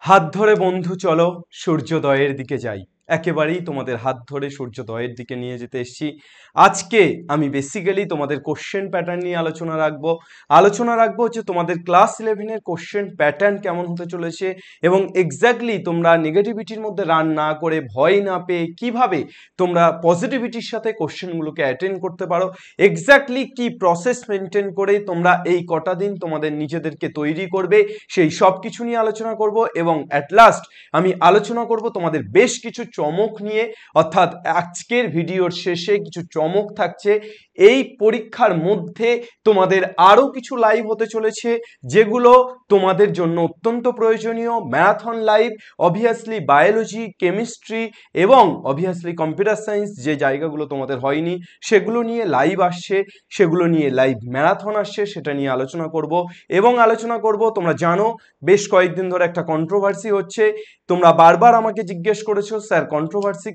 হাত ধরে বন্ধু চলো সূর্যোদয়ের দিকে যাই। একেবারেই তোমাদের হাত ধরে সূর্যোদয়ের দিকে নিয়ে যেতে এসেছি। আজকে আমি বেসিক্যালি তোমাদের কোশ্চেন প্যাটার্ন নিয়ে আলোচনা রাখবো হচ্ছে তোমাদের ক্লাস 11-এর কোশ্চেন প্যাটার্ন কেমন হতে চলেছে এবং এক্স্যাক্টলি তোমরা নেগেটিভিটির মধ্যে রান না করে, ভয় না পেয়ে কিভাবে তোমরা পজিটিভিটির সাথে কোশ্চেনগুলোকে অ্যাটেন্ড করতে পারো, এক্স্যাক্টলি কি প্রসেস মেনটেন করে তোমরা এই কটা দিন তোমাদের নিজেদেরকে তৈরি করবে, সেই সব কিছু নিয়ে আলোচনা করব। এবং অ্যাট লাস্ট আমি আলোচনা করব তোমাদের বেশ কিছু চমক নিয়ে, অর্থাৎ আজকের ভিডিওর শেষে কিছু চমক থাকছে। এই পরীক্ষার মধ্যে তোমাদের আরো কিছু লাইভ হতে চলেছে যেগুলো তোমাদের জন্য অত্যন্ত প্রয়োজনীয়। Marathon live, obviously biology, chemistry এবং অবভিয়াসলি কম্পিউটার সায়েন্স, যে জায়গাগুলো তোমাদের হয়নি সেগুলো নিয়ে লাইভ আসছে, সেগুলো নিয়ে লাইভ ম্যারাথন আসছে, সেটা নিয়ে আলোচনা করব। এবং আলোচনা করব, তোমরা জানো বেশ কয়েকদিন ধরে একটা কন্ট্রোভার্সি হচ্ছে। তোমরা বারবার আমাকে জিজ্ঞেস করেছো, স্যার কন্ট্রোভার্সি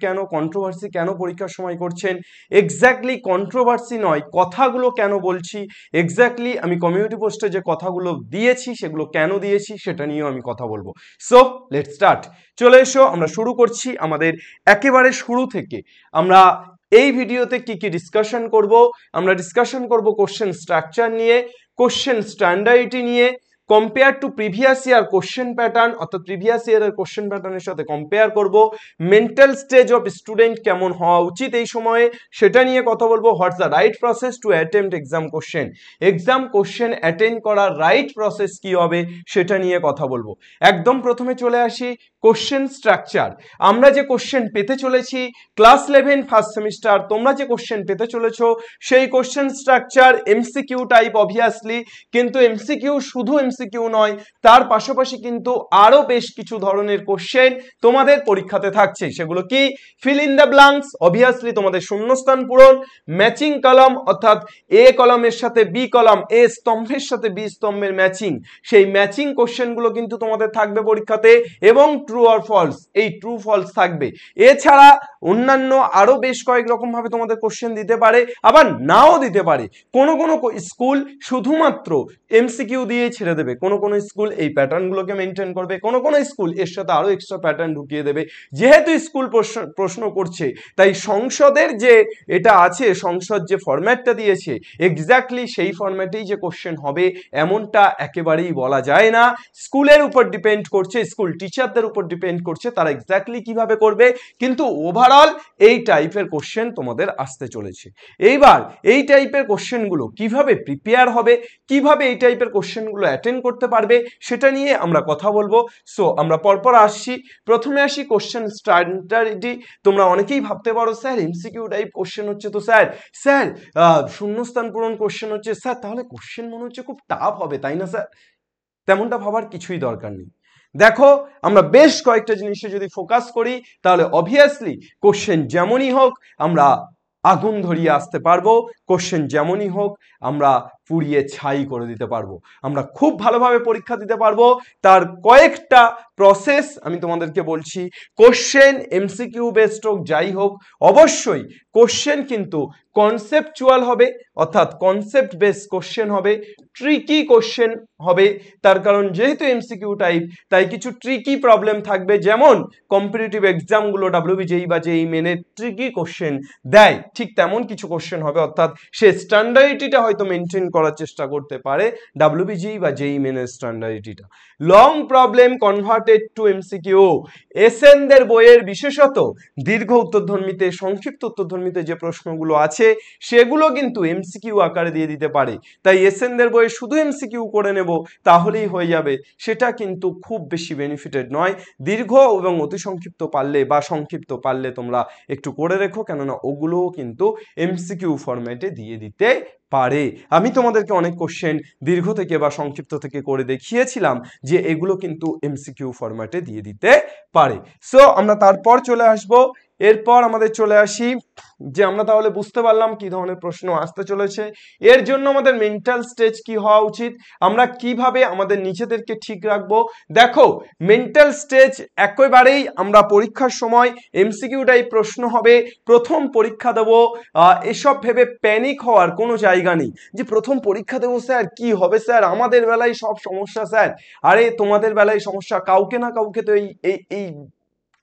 কেন পরীক্ষার সময় করছেন? এক্স্যাক্টলি কন্ট্রোভার্সি নয়, কথাগুলো কেন বলছি, এক্স্যাক্টলি আমি কমিউনিটি পোস্টে যে কথাগুলো দিয়েছি সেগুলো কেন দিয়েছি সেটা নিয়েও আমি কথা বলবো। So let's start. চলে এসো, আমরা শুরু করছি আমাদের একেবারে শুরু থেকে। আমরা এই ভিডিওতে কি কি ডিসকাশন করব? আমরা ডিসকাশন করব কোশ্চেন স্ট্রাকচার নিয়ে, কোশ্চেন স্ট্যান্ডার্ডিটি নিয়ে, compare to previous year question pattern, অর্থাৎ প্রিভিয়াস ইয়ারের কোশ্চেন প্যাটার্নের সাথে কম্পেয়ার করব। মেন্টাল স্টেজ অফ স্টুডেন্ট কেমন হওয়া উচিত এই সময়ে সেটা নিয়ে কথা বলবো। What's the right process to attempt exam question attend করার রাইট প্রসেস কি হবে সেটা নিয়ে কথা বলবো। একদম প্রথমে চলে আসি কোশ্চেন স্ট্রাকচার। আমরা যে কোশ্চেন পেতে চলেছি ক্লাস 11 ফার্স্ট সেমিস্টার, তোমরা যে কোশ্চেন পেতে চলেছো সেই question structure MCQ type obviously, কিন্তু এমসিকিউ শুধু এমসিকিউ নয়, তার পাশাপাশি কিন্তু আরো বেশ কিছু ধরনের কোশ্চেন তোমাদের পরীক্ষাতে থাকছে। সেগুলো কি? Fill in the blanks, obviously তোমাদের শূন্যস্থান পূরণ, ম্যাচিং কলাম অর্থাৎ এ কলামের সাথে বি কলাম, এ স্তম্ভের সাথে বি স্তম্ভের ম্যাচিং, সেই ম্যাচিং কোশ্চেনগুলো কিন্তু তোমাদের থাকবে পরীক্ষাতে, এবং ট্রু অর ফলস, এই ট্রু ফলস থাকবে। এছাড়া অন্যান্য আরো বেশ কয়েক রকম ভাবে তোমাদের কোশ্চেন দিতে পারে, আবার নাও দিতে পারে। কোনো স্কুল শুধুমাত্র এমসিকিউ দিয়ে ছেড়ে দেবে, কোনো স্কুল এই প্যাটার্নগুলোকে মেনটেন করবে, কোনো স্কুল এর সাথে আরো এক্সট্রা প্যাটার্ন ঢুকিয়ে দেবে। যেহেতু স্কুল প্রশ্ন করছে, তাই সংসদের যে এটা আছে, সংসদ যে ফরম্যাটটা দিয়েছে এক্স্যাক্টলি সেই ফরম্যাটেই যে কোশ্চেন হবে এমনটা একেবারেই বলা যায় না। স্কুলের উপর ডিপেন্ড করছে, স্কুল টিচারদের উপর ডিপেন্ড করছে তারা এক্স্যাক্টলি কিভাবে করবে, কিন্তু ওভারঅল এই টাইপের কোশ্চেন তোমাদের আসতে চলেছে। এইবার এই টাইপের কোশ্চেনগুলো কিভাবে প্রিপেয়ার হবে, কিভাবে এই টাইপের কোশ্চেনগুলো অ্যাটেন্ড করতে পারবে সেটা নিয়ে আমরা কথা বলবো। সো আমরা পরপর আসছি। প্রথমে আসি কোশ্চেন স্ট্যান্ডার্ডিটি। তোমরা অনেকেই ভাবতে পারো, স্যার এমসিকিউ টাইপ কোশ্চেন হচ্ছে, তো স্যার শূন্যস্থান পূরণ কোশ্চেন হচ্ছে, স্যার তাহলে কোশ্চেন মনে হচ্ছে খুব টাফ হবে, তাই না স্যার? তেমনটা ভাবার কিছুই দরকার নেই। দেখো, আমরা বেশ কয়েকটা জিনিসে যদি ফোকাস করি তাহলে অবভিয়াসলি কোশ্চেন যেমনই হোক আমরা আগুন ধরিয়ে আসতে পারবো, কোশ্চেন যেমনই হোক আমরা পুড়িয়ে ছাই করে দিতে পারবো, আমরা খুব ভালোভাবে পরীক্ষা দিতে পারবো। তার কয়েকটা প্রসেস আমি তোমাদেরকে বলছি। কোশ্চেন এমসিকিউ বেসড হোক, যাই হোক, অবশ্যই কোশ্চেন কিন্তু কনসেপচুয়াল হবে, অর্থাৎ কনসেপ্ট বেস কোশ্চেন হবে, ট্রিকি কোশ্চেন হবে। তার কারণ যেহেতু এমসিকিউ টাইপ, তাই কিছু ট্রিকি প্রবলেম থাকবে, যেমন কম্পিটিটিভ এক্সামগুলো ডাব্লিউবিজেই বা জেই মেনের ট্রিকি কোশ্চেন দেয়, ঠিক তেমন কিছু কোশ্চেন হবে। অর্থাৎ সে স্ট্যান্ডার্ডিটিটা হয়তো মেনটেন করার চেষ্টা করতে পারে, ডাব্লিউবিজেই বা জেই মেনের স্ট্যান্ডার্ডিটিটা। Long problem converted to MCQ, এসএনদের বইয়ের বিশেষত দীর্ঘ উত্তরধর্মীতে, সংক্ষিপ্ত উত্তরধর্মীতে যে প্রশ্নগুলো আছে সেগুলো কিন্তু এমসিকিউ আকারে দিয়ে দিতে পারে। তাই এসএনদের বইয়ে শুধু এমসিকিউ করে নেব তাহলেই হয়ে যাবে, সেটা কিন্তু খুব বেশি বেনিফিটেড নয়। দীর্ঘ এবং অতি সংক্ষিপ্ত পারলে বা সংক্ষিপ্ত পারলে তোমরা একটু করে রেখো, কেননা ওগুলোও কিন্তু এমসিকিউ ফরম্যাটে দিয়ে দিতে পারে। আমি তোমাদেরকে অনেক কোশ্চেন দীর্ঘ থেকে বা সংক্ষিপ্ত থেকে করে দেখিয়েছিলাম যে এগুলো কিন্তু এমসিকিউ ফরম্যাটে দিয়ে দিতে পারে। সো আমরা তারপর চলে আসবো এরপর আমাদের চলে আসি যে আমরা তাহলে বুঝতে পারলাম কি ধরনের প্রশ্ন আসতে চলেছে। এর জন্য আমাদের মেন্টাল স্টেজ কি হওয়া উচিত, আমরা কিভাবে আমাদের নিজেদেরকে ঠিক রাখবো। দেখো মেন্টাল স্টেজ একেবারেই আমরা পরীক্ষার সময় এমসিকিউ টাইপ প্রশ্ন হবে, প্রথম পরীক্ষা দেবো, এসব ভেবে প্যানিক হওয়ার কোনো জায়গা নেই যে প্রথম পরীক্ষা দেবো স্যার কি হবে স্যার, আমাদের বেলায় সব সমস্যা স্যার। আরে তোমাদের বেলায় সমস্যা, কাউকে না কাউকে তো এই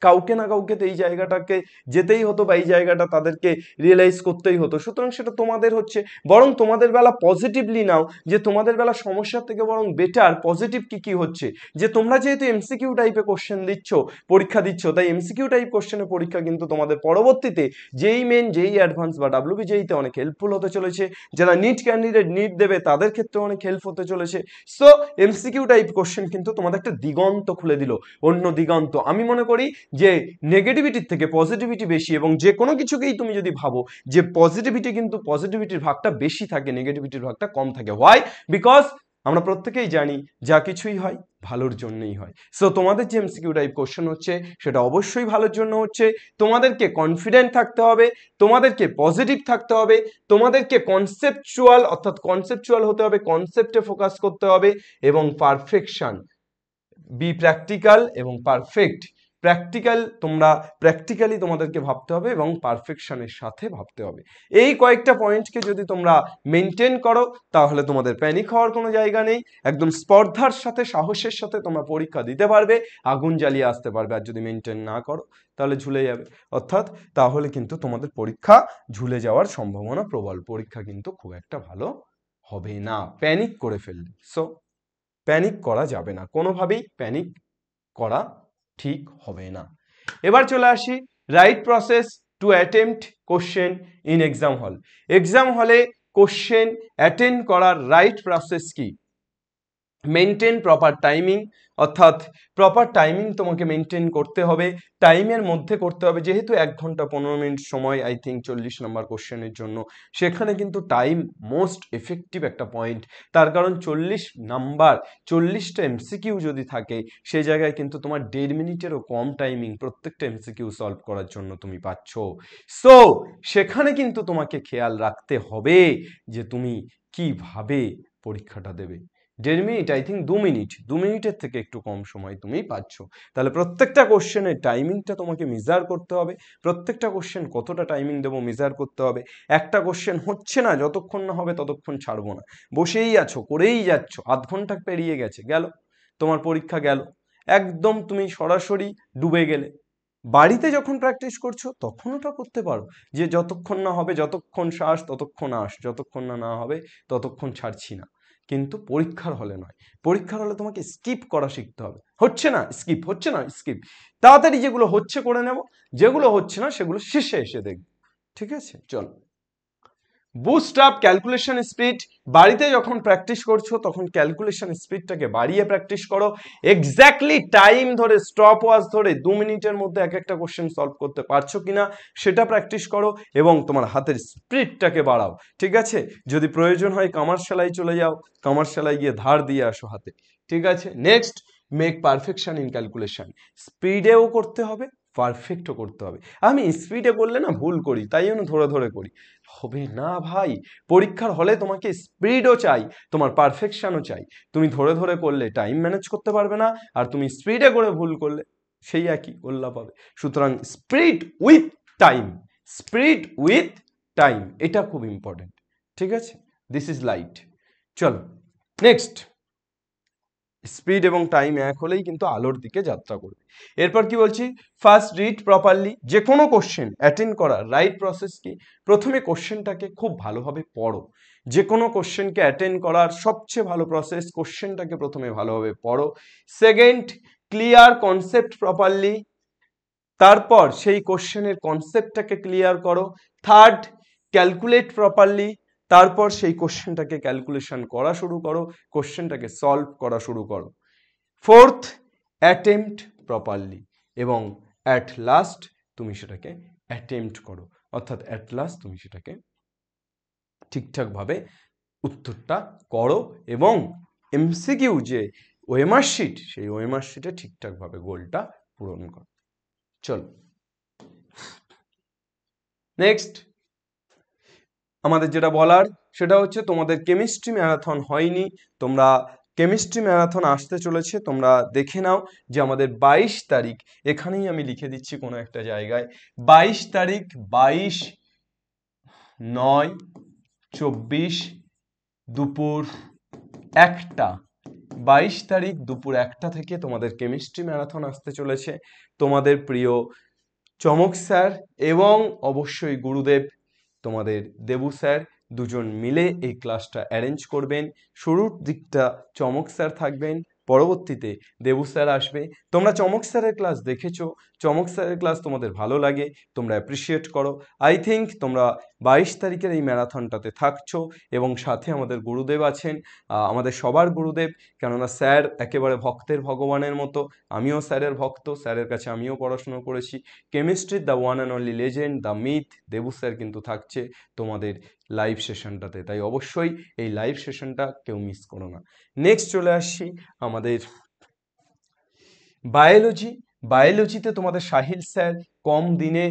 কাউকে না কাউকে তো এই জায়গাটাকে যেতেই হতো বা এই জায়গাটা তাদেরকে রিয়েলাইজ করতেই হতো। সুতরাং সেটা তোমাদের হচ্ছে, বরং তোমাদের বেলা পজিটিভলি নাও যে তোমাদের বেলা সমস্যার থেকে বরং বেটার পজিটিভ কি কি হচ্ছে, যে তোমরা যেহেতু এমসিকিউ টাইপে কোশ্চেন দিচ্ছ, পরীক্ষা দিচ্ছ, তাই এমসিকিউ টাইপ কোশ্চেনের পরীক্ষা কিন্তু তোমাদের পরবর্তীতে যেই মেন যেই অ্যাডভান্স বা ডাব্লিউবিজেইতে অনেক হেল্পফুল হতে চলেছে, যারা নিট ক্যান্ডিডেট নিট দেবে তাদের ক্ষেত্রে অনেক হেল্প হতে চলেছে। সো এমসিকিউ টাইপ কোশ্চেন কিন্তু তোমাদের একটা দিগন্ত খুলে দিল, অন্য দিগন্ত। আমি মনে করি যে নেগেটিভিটির থেকে পজিটিভিটি বেশি, এবং যে কোনো কিছুকেই তুমি যদি ভাবো যে পজিটিভিটি, কিন্তু পজিটিভিটির ভাগটা বেশি থাকে, নেগেটিভিটির ভাগটা কম থাকে। হোয়াই? বিকজ আমরা প্রত্যেকেই জানি যা কিছুই হয় ভালোর জন্যই হয়। সো তোমাদের যে এমসিকিউ টাইপ কোশ্চেন হচ্ছে সেটা অবশ্যই ভালোর জন্য হচ্ছে। তোমাদেরকে কনফিডেন্ট থাকতে হবে, তোমাদেরকে পজিটিভ থাকতে হবে, তোমাদেরকে কনসেপচুয়াল অর্থাৎ কনসেপচুয়াল হতে হবে, কনসেপ্টে ফোকাস করতে হবে, এবং পারফেকশন, বি প্র্যাকটিক্যাল এবং পারফেক্ট। প্র্যাকটিক্যালি তোমাদেরকে ভাবতে হবে এবং পারফেকশনের সাথে ভাবতে হবে। এই কয়েকটা পয়েন্টকে যদি তোমরা মেনটেন করো তাহলে তোমাদের প্যানিক হওয়ার কোনো জায়গা নেই, একদম স্পর্ধার সাথে সাহসের সাথে তোমরা পরীক্ষা দিতে পারবে, আগুন জ্বালিয়ে আসতে পারবে। আর যদি মেনটেন না করো তাহলে ঝুলে যাবে, অর্থাৎ তাহলে কিন্তু তোমাদের পরীক্ষা ঝুলে যাওয়ার সম্ভাবনা প্রবল, পরীক্ষা কিন্তু খুব একটা ভালো হবে না প্যানিক করে ফেললে। সো প্যানিক করা যাবে না, কোনোভাবেই প্যানিক করা ঠিক হবে না। এবার চলে আসি right process to attempt question in exam হল। এক্সাম হলে কোশ্চেন অ্যাটেন্ড করার রাইট প্রসেস কি? মেনটেন প্রপার টাইমিং, অর্থাৎ প্রপার টাইমিং তোমাকে মেনটেন করতে হবে, টাইমের মধ্যে করতে হবে। যেহেতু 1 ঘন্টা 15 মিনিট সময় আই থিঙ্ক 40 নম্বর কোশ্চেনের জন্য, সেখানে কিন্তু টাইম মোস্ট এফেক্টিভ একটা পয়েন্ট। তার কারণ 40 নাম্বার 40টা এমসিকিউ যদি থাকে, সেই জায়গায় কিন্তু তোমার 1.5 মিনিটেরও কম টাইমিং প্রত্যেকটা এমসিকিউ সলভ করার জন্য তুমি পাচ্ছ। সো সেখানে কিন্তু তোমাকে খেয়াল রাখতে হবে যে তুমি কিভাবে পরীক্ষাটা দেবে। 1.5 মিনিট আই থিঙ্ক 2 মিনিট, 2 মিনিটের থেকে একটু কম সময় তুমি পাচ্ছ। তাহলে প্রত্যেকটা কোশ্চেনের টাইমিংটা তোমাকে মেজার করতে হবে, প্রত্যেকটা কোশ্চেন কতটা টাইমিং দেবো মেজার করতে হবে। একটা কোশ্চেন হচ্ছে না, যতক্ষণ না হবে ততক্ষণ ছাড়বো না, বসেই আছো করেই যাচ্ছ, আধ ঘন্টা পেরিয়ে গেছে, গেল তোমার পরীক্ষা, গেল একদম তুমি সরাসরি ডুবে গেলে। বাড়িতে যখন প্র্যাকটিস করছো তখন ওটা করতে পারো, যে যতক্ষণ না হবে, যতক্ষণ শ্বাস ততক্ষণ আস, যতক্ষণ না হবে ততক্ষণ ছাড়ছি না। কিন্তু পরীক্ষার হলে নয়, পরীক্ষার হলে তোমাকে স্কিপ করা শিখতে হবে। হচ্ছে না স্কিপ, হচ্ছে না স্কিপ, তাড়াতাড়ি যেগুলো হচ্ছে করে নেব, যেগুলো হচ্ছে না সেগুলো শেষে এসে দেখব। ঠিক আছে, চলো। Boost up calculation speed. বাড়িতে যখন প্র্যাকটিস করছো তখন ক্যালকুলেশন স্পিডটাকে বাড়িয়ে প্র্যাকটিস করো। এক্স্যাক্টলি টাইম ধরে, স্টপ ওয়াচ ধরে 2 মিনিটের মধ্যে এক একটা কোশ্চেন সলভ করতে পারছো কিনা সেটা প্র্যাকটিস করো, এবং তোমার হাতের স্পিডটাকে বাড়াও। ঠিক আছে, যদি প্রয়োজন হয় কামার সেলাই চলে যাও, কামার সেলাই গিয়ে ধার দিয়ে আসো হাতে। ঠিক আছে, next, make perfection in calculation. স্পিডেও করতে হবে, পারফেক্টও করতে হবে। আমি স্পিডে করলে না ভুল করি, তাই জন্য ধরে ধরে করি। হবে না ভাই, পরীক্ষার হলে তোমাকে স্পিডও চাই, তোমার পারফেকশনও চাই। তুমি ধরে ধরে করলে টাইম ম্যানেজ করতে পারবে না, আর তুমি স্পিডে করে ভুল করলে সেই একই গোল্লা পাবে। সুতরাং speed with time, speed with time, এটা খুব ইম্পর্টেন্ট। ঠিক আছে, দিস ইজ লাইট। চলো নেক্সট, স্পিড এবং টাইম এক হলেই কিন্তু আলোর দিকে যাত্রা করবে। এরপর কি বলছি, ফার্স্ট রিড প্রপারলি। যে কোনো কোশ্চেন অ্যাটেন্ড করার রাইট প্রসেস কি? প্রথমে কোশ্চেনটাকে খুব ভালোভাবে পড়ো। যে কোনো কোশ্চেনকে অ্যাটেন্ড করার সবচেয়ে ভালো প্রসেস, কোশ্চেনটাকে প্রথমে ভালোভাবে পড়ো। সেকেন্ড, ক্লিয়ার কনসেপ্ট প্রপারলি, তারপর সেই কোশ্চেনের কনসেপ্টটাকে ক্লিয়ার করো। থার্ড, ক্যালকুলেট প্রপারলি, তারপর সেই কোশ্চেনটাকে ক্যালকুলেশন করা শুরু করো, কোশ্চেনটাকে সলভ করা শুরু করো। ফোর্থ, অ্যাটেম্পট প্রপারলি, এবং অ্যাট লাস্ট তুমি সেটাকে অ্যাটেম্পট করো, অর্থাৎ অ্যাট লাস্ট তুমি সেটাকে ঠিকঠাকভাবে উত্তরটা করো, এবং এমসিকিউ যে ওএমআর শিট, সেই ওএমআর শিটে ঠিকঠাকভাবে গোলটা পূরণ করো। চলো নেক্সট আমাদের যেটা বলার সেটা হচ্ছে তোমাদের কেমিস্ট্রি ম্যারাথন হয়নি, তোমরা কেমিস্ট্রি ম্যারাথন আসতে চলেছে, তোমরা দেখে নাও যে আমাদের 22 তারিখ, এখানেই আমি লিখে দিচ্ছি কোনো একটা জায়গায়, 22 তারিখ, 22/9/24 দুপুর 1টা, 22 তারিখ দুপুর 1টা থেকে তোমাদের কেমিস্ট্রি ম্যারাথন আসতে চলেছে। তোমাদের প্রিয় চমক স্যার এবং অবশ্যই গুরুদেব তোমাদের দেবু স্যার দুজন মিলে এই ক্লাসটা অ্যারেঞ্জ করবেন। শুরুর দিকটা চমক স্যার থাকবেন, পরবর্তীতে দেবু স্যার আসবে। তোমরা চমক স্যারের ক্লাস দেখেছো, চমক স্যারের ক্লাস তোমাদের ভালো লাগে, তোমরা অ্যাপ্রিসিয়েট করো। আই থিঙ্ক তোমরা 22 তারিখের এই ম্যারাথনটাতে থাকছো এবং সাথে আমাদের গুরুদেব আছেন, আমাদের সবার গুরুদেব, কেননা স্যার একেবারে ভক্তের ভগবানের মতো। আমিও স্যারের ভক্ত, স্যারের কাছে আমিও পড়াশোনা করেছি। কেমিস্ট্রির the one and only legend, the myth Debu sir কিন্তু থাকছে তোমাদের লাইভ সেশনটাতে, তাই অবশ্যই এই লাইভ সেশনটা কেউ মিস করো না। নেক্সট চলে আসছি আমাদের বায়োলজি। বায়োলজিতে তোমাদের সাহিল স্যার কম দিনে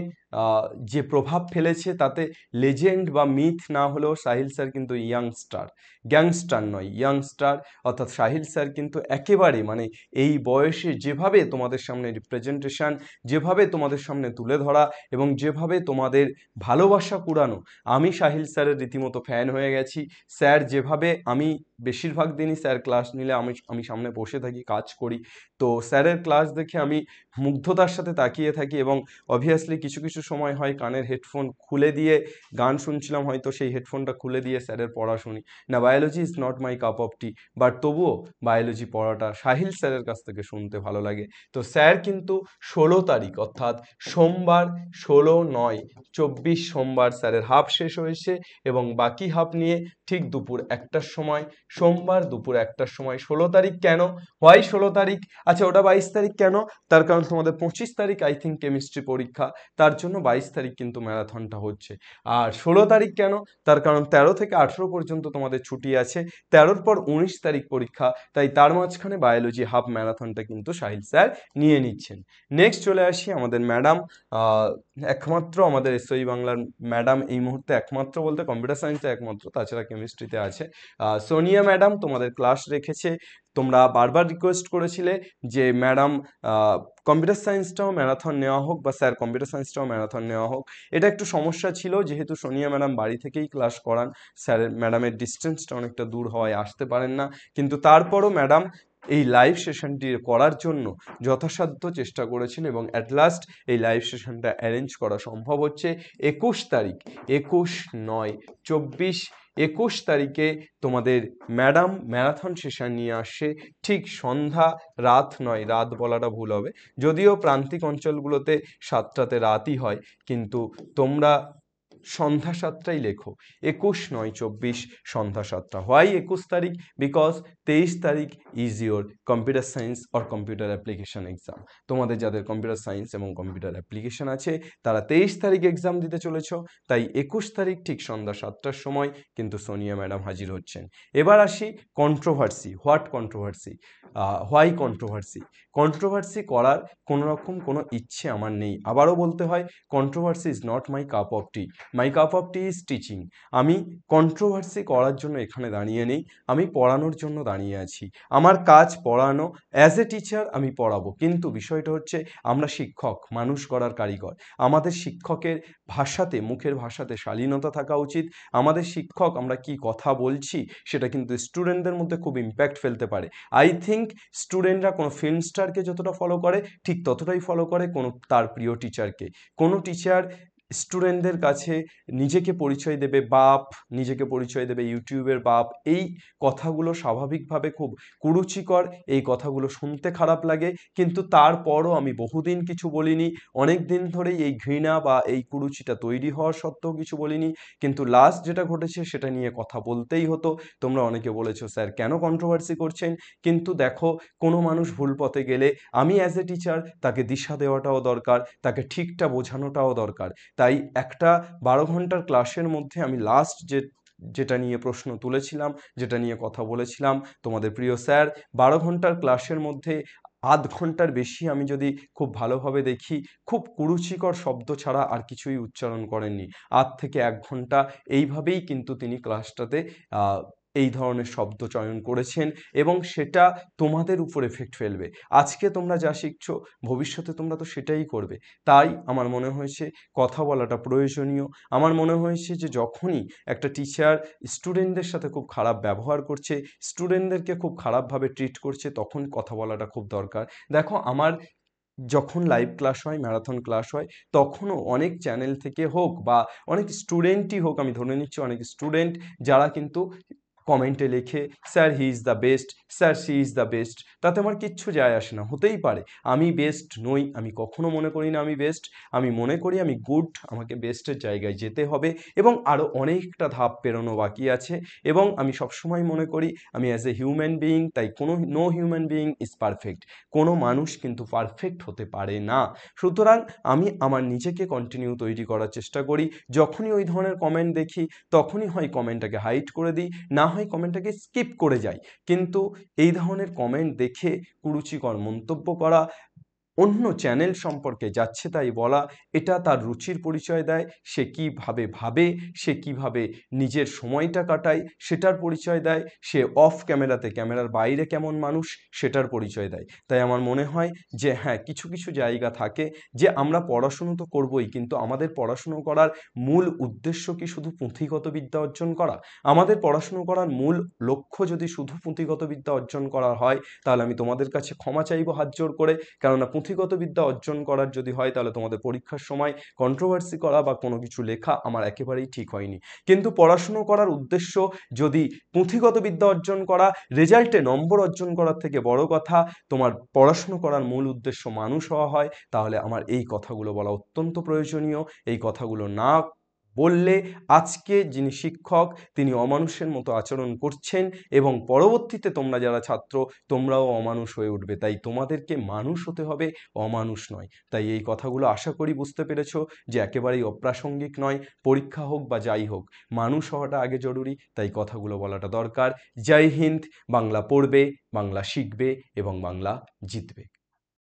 যে প্রভাব ফেলেছে তাতে লেজেন্ড বা মিথ না হলেও সাহিল স্যার কিন্তু ইয়াংস্টার, গ্যাংস্টার নয়, ইয়াংস্টার। অর্থাৎ সাহিল স্যার কিন্তু একেবারে মানে এই বয়সে যেভাবে তোমাদের সামনে রিপ্রেজেন্টেশন, যেভাবে তোমাদের সামনে তুলে ধরা এবং যেভাবে তোমাদের ভালোবাসা কুড়ানো, আমি সাহিল স্যারের রীতিমতো ফ্যান হয়ে গেছি। স্যার যেভাবে, আমি বেশিরভাগ দিনই স্যার ক্লাস নিলে আমি সামনে বসে থাকি, কাজ করি, তো স্যারের ক্লাস দেখে আমি মুগ্ধতার সাথে তাকিয়ে থাকি এবং অবভিয়াসলি কিছু কিছু সময় হয় কানের হেডফোন খুলে দিয়ে গান শুনছিলাম, হয়তো সেই হেডফোনটা খুলে দিয়ে স্যারের পড়া শুনি না। Biology is not my cup of T, but তবুও বায়োলজি পড়াটা সাহিল স্যারের কাছ থেকে শুনতে ভালো লাগে। তো স্যার কিন্তু 16 তারিখ অর্থাৎ সোমবার, 16/9/24 সোমবার স্যারের হাফ শেষ হয়েছে এবং বাকি হাফ নিয়ে ঠিক দুপুর 1টার সময়, সোমবার দুপুর 1টার সময়। 16 তারিখ কেন, হোয়াই 16 তারিখ? আচ্ছা ওটা 22 তারিখ কেন? তার কারণ তোমাদের 25 তারিখ আই থিঙ্ক কেমিস্ট্রি পরীক্ষা, তার জন্য 22 তারিখ কিন্তু ম্যারাথনটা হচ্ছে। আর 16 তারিখ কেন? তার কারণ 13 থেকে 18 পর্যন্ত তোমাদের ছুটি আছে, 13-র পর 19 তারিখ পরীক্ষা, তাই তার মাঝখানে বায়োলজি হাফ ম্যারাথনটা কিন্তু সাহিল স্যার নিয়ে নিচ্ছেন। নেক্সট চলে আসি আমাদের ম্যাডাম, একমাত্র আমাদের এসওই বাংলার ম্যাডাম এই মুহূর্তে, একমাত্র বলতে কম্পিউটার সায়েন্সে একমাত্র, তাছাড়া কেমিস্ট্রিতে আছে সোনিয়া ম্যাডাম তোমাদের ক্লাস রেখেছে। তোমরা বারবার রিকোয়েস্ট করেছিলে যে ম্যাডাম কম্পিউটার সায়েন্সটাও ম্যারাথন নেওয়া হোক বা স্যার কম্পিউটার সায়েন্সটাও ম্যারাথন নেওয়া হোক। এটা একটু সমস্যা ছিল যেহেতু সোনিয়া ম্যাডাম বাড়ি থেকেই ক্লাস করান, স্যারের ম্যাডামের ডিস্টেন্সটা অনেকটা দূর হওয়ায় আসতে পারেন না, কিন্তু তারপরও ম্যাডাম এই লাইভ সেশনটি করার জন্য যথাসাধ্য চেষ্টা করেছেন এবং অ্যাট লাস্ট এই লাইভ সেশনটা অ্যারেঞ্জ করা সম্ভব হচ্ছে। 21 তারিখ, 21/9/24, 21 তারিখে তোমাদের ম্যাডাম ম্যারাথন সেশন নিয়ে আসছে ঠিক সন্ধ্যা, রাত নয়, রাত বলাটা ভুল হবে, যদিও প্রান্তিক অঞ্চলগুলোতে 7টাতে রাতই হয়, কিন্তু তোমরা সন্ধ্যা 7টাই লেখো, 21/9/24 সন্ধ্যা 7টা। হোয়াই 21 তারিখ? বিকজ 23 তারিখ is your computer science or computer application exam. তোমাদের যাদের কম্পিউটার সায়েন্স এবং কম্পিউটার অ্যাপ্লিকেশন আছে তারা 23 তারিখ এক্সাম দিতে চলেছ, তাই 21 তারিখ ঠিক সন্ধ্যা 7টার সময় কিন্তু সোনিয়া ম্যাডাম হাজির হচ্ছেন। এবার আসি controversy. What controversy? Why controversy? Controversy করার কোনো রকম কোনো ইচ্ছে আমার নেই। আবারও বলতে হয়, controversy is not my cup of T, my cup of T is teaching. আমি কন্ট্রোভার্সি করার জন্য এখানে দাঁড়িয়ে নেই, আমি পড়ানোর জন্য দাঁড়িয়ে আছি। আমার কাজ পড়ানো, অ্যাজ এ টিচার আমি পড়াবো, কিন্তু বিষয়টা হচ্ছে আমরা শিক্ষক, মানুষ গড়ার কারিগর। আমাদের শিক্ষকের ভাষাতে, মুখের ভাষাতে শালীনতা থাকা উচিত। আমাদের শিক্ষক আমরা কি কথা বলছি সেটা কিন্তু স্টুডেন্টদের মধ্যে খুব ইম্প্যাক্ট ফেলতে পারে। আই থিঙ্ক স্টুডেন্টরা কোনো ফিল্ম স্টারকে যতটা ফলো করে ঠিক ততটাই ফলো করে কোনো তার প্রিয় টিচারকে। কোনো টিচার স্টুডেন্টদের কাছে নিজেকে পরিচয় দেবে বাপ, নিজেকে পরিচয় দেবে ইউটিউবের বাপ, এই কথাগুলো স্বাভাবিকভাবে খুব কুরুচিকর, এই কথাগুলো শুনতে খারাপ লাগে, কিন্তু তারপরও আমি বহুদিন কিছু বলিনি, অনেক দিন ধরেই এই ঘৃণা বা এই কুরুচিটা তৈরি হওয়ার সত্ত্বেও কিছু বলিনি, কিন্তু লাস্ট যেটা ঘটেছে সেটা নিয়ে কথা বলতেই হতো। তোমরা অনেকে বলেছো স্যার কেন কন্ট্রোভার্সি করছেন, কিন্তু দেখো কোনো মানুষ ভুল পথে গেলে আমি অ্যাজ এ টিচার তাকে দিশা দেওয়াটাও দরকার, তাকে ঠিকটা বোঝানোটাও দরকার। তাই একটা 12 ঘন্টার ক্লাসের মধ্যে আমি লাস্ট যেটা নিয়ে প্রশ্ন তুলেছিলাম, যেটা নিয়ে কথা বলেছিলাম, তোমাদের প্রিয় স্যার 12 ঘন্টার ক্লাসের মধ্যে আধ ঘন্টার বেশি আমি যদি খুব ভালোভাবে দেখি, খুব কুরুচিকর শব্দ ছাড়া আর কিছুই উচ্চারণ করেননি। আধ থেকে ১ ঘন্টা এইভাবেই কিন্তু তিনি ক্লাসটাতে আ এই ধরনের শব্দ চয়ন করেছেন এবং সেটা তোমাদের উপর এফেক্ট ফেলবে। আজকে তোমরা যা শিখছো, ভবিষ্যতে তোমরা তো সেটাই করবে। তাই আমার মনে হয়েছে কথা বলাটা প্রয়োজনীয়। আমার মনে হয়েছে যে যখনই একটা টিচার স্টুডেন্টদের সাথে খুব খারাপ ব্যবহার করছে, স্টুডেন্টদেরকে খুব খারাপভাবে ট্রিট করছে, তখন কথা বলাটা খুব দরকার। দেখো, আমার যখন লাইভ ক্লাস হয়, ম্যারাথন ক্লাস হয়, তখনও অনেক চ্যানেল থেকে হোক বা অনেক স্টুডেন্টই হোক, আমি ধরে নিচ্ছি অনেক স্টুডেন্ট যারা কিন্তু কমেন্টে লেখে, sir he is the best, sir she is the best. তাতে আমার কিচ্ছু যায় আসে না, হতেই পারে আমি বেস্ট নই, আমি কখনো মনে করি না আমি বেস্ট। আমি মনে করি আমি গুড, আমাকে বেস্টের জায়গায় যেতে হবে এবং আরও অনেকটা ধাপ পেরোনো বাকি আছে। এবং আমি সবসময় মনে করি আমি অ্যাজ এ হিউম্যান বিইং, তাই কোনো no human being is perfect. কোনো মানুষ কিন্তু পারফেক্ট হতে পারে না। সুতরাং আমি আমার নিজেকে কন্টিনিউ তৈরি করার চেষ্টা করি। যখনই ওই ধরনের কমেন্ট দেখি, তখনই হয় কমেন্টটাকে হাইড করে দিই, না হয় কমেন্টটাকে স্কিপ করে যাই। কিন্তু এই ধরনের কমেন্ট দেখে কুরুচিকর মন্তব্য করা, অন্য চ্যানেল সম্পর্কে যাচ্ছে তাই বলা, এটা তার রুচির পরিচয় দেয়। সে কীভাবে ভাবে, সে কীভাবে নিজের সময়টা কাটায় সেটার পরিচয় দেয়। সে অফ ক্যামেরাতে, ক্যামেরার বাইরে কেমন মানুষ সেটার পরিচয় দেয়। তাই আমার মনে হয় যে হ্যাঁ, কিছু কিছু জায়গা থাকে যে আমরা পড়াশুনো তো করবই, কিন্তু আমাদের পড়াশুনো করার মূল উদ্দেশ্য কি শুধু পুঁথিগত বিদ্যা অর্জন করা? আমাদের পড়াশুনো করার মূল লক্ষ্য যদি শুধু পুঁথিগত বিদ্যা অর্জন করা হয়, তাহলে আমি তোমাদের কাছে ক্ষমা চাইবো হাত জোড় করে। কেননা পুঁথিগত বিদ্যা অর্জন করার যদি হয়, তাহলে তোমাদের পরীক্ষার সময় কন্ট্রোভার্সি করা বা কোনো কিছু লেখা আমার একেবারেই ঠিক হয়নি। কিন্তু পড়াশুনো করার উদ্দেশ্য যদি পুঁথিগত বিদ্যা অর্জন করা, রেজাল্টে নম্বর অর্জন করার থেকে বড় কথা তোমার পড়াশুনো করার মূল উদ্দেশ্য মানুষ হওয়া হয়, তাহলে আমার এই কথাগুলো বলা অত্যন্ত প্রয়োজনীয়। এই কথাগুলো না বললে আজকে যিনি শিক্ষক তিনি অমানুষের মতো আচরণ করছেন এবং পরবর্তীতে তোমরা যারা ছাত্র তোমরাও অমানুষ হয়ে উঠবে। তাই তোমাদেরকে মানুষ হতে হবে, অমানুষ নয়। তাই এই কথাগুলো আশা করি বুঝতে পেরেছো যে একেবারেই অপ্রাসঙ্গিক নয়। পরীক্ষা হোক বা যাই হোক, মানুষ হওয়াটা আগে জরুরি, তাই কথাগুলো বলাটা দরকার। জয় হিন্দ। বাংলা পড়বে, বাংলা শিখবে এবং বাংলা জিতবে।